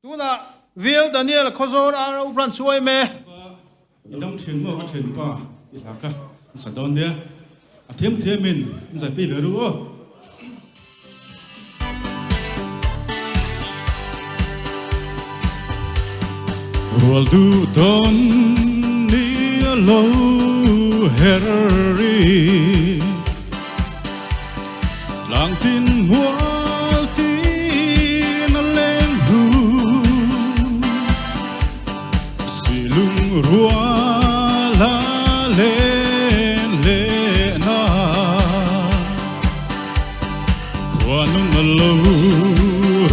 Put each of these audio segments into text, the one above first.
tuna Will Daniel Khozor ara upran suai me idam thiền mo ka thiền pa ilaka sa don dia athem themin zai pi veru o World du don ni lo herri lang tin mual tin lên du silung rua la lên lệ na kwanung lo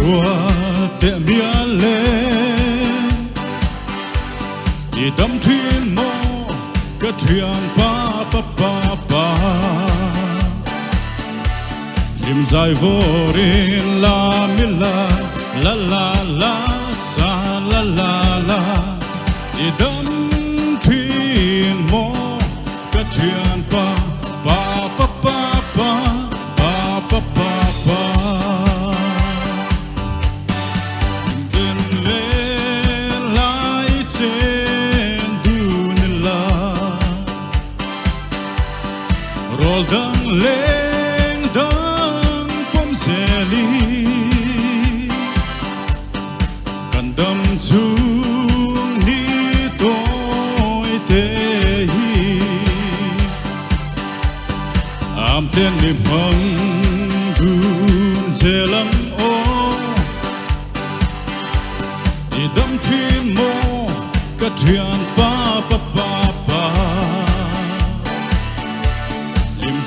rua te mia lên đi đâm thiên mô cái thuyền pa pa pa pa lim dài vô rin la mi la la la la sa la la la đi đâm thiên mô cái thuyền pa pa pa pa pa pa pa pa pa đến về lại trên Roll dang leng dang pom seli Kandam chung ni toi te hi Am ten ni mang gun zelang o Di dam thin mo ka thian pa pa pa pa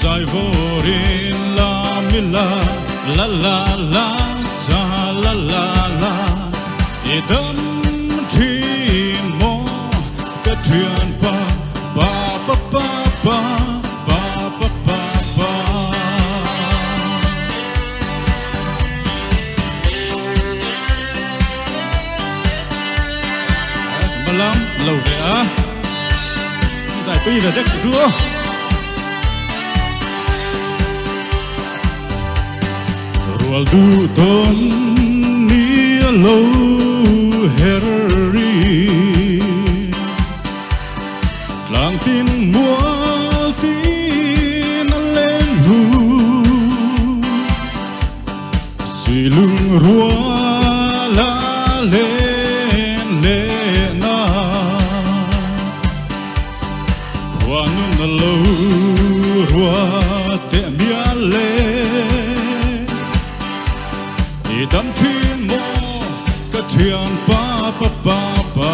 Zai vorin la mi la la la la sa la la la idam thin mo ka thian pa pa pa pa pa pa pa pa pa malam lâu về á giải pi về đất đua Roal du ton ni lo herri Lang tin mual tin lên hu Silung rua la lên lệ na Kwanun lo rua te mia lên Idam thin mo ka thian pa pa pa pa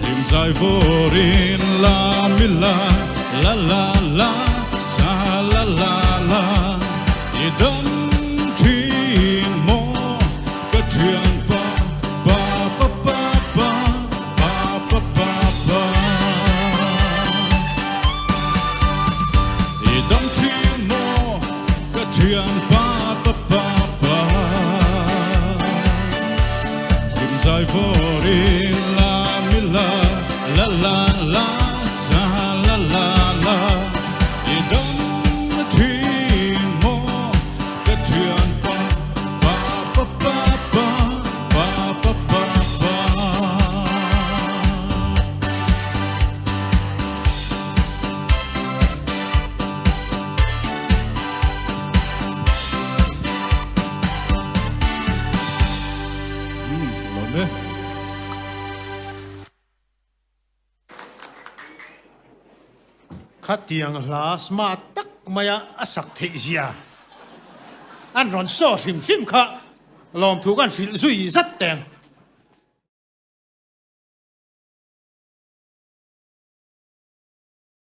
Lim zai vorin la mi la la la la sa la la la Idam thin mo ka thian pa pa pa pa pa pa pa pa pa Idam thin mo ka thian Zai vorin la mi la la la la sa la la la idam thin mo ka thian pa pa pa pa pa pa pa pa pa khát tiếng lá smart tắc maya asak thế zia anh ron so him him kha lom thu gan fil zui rất teng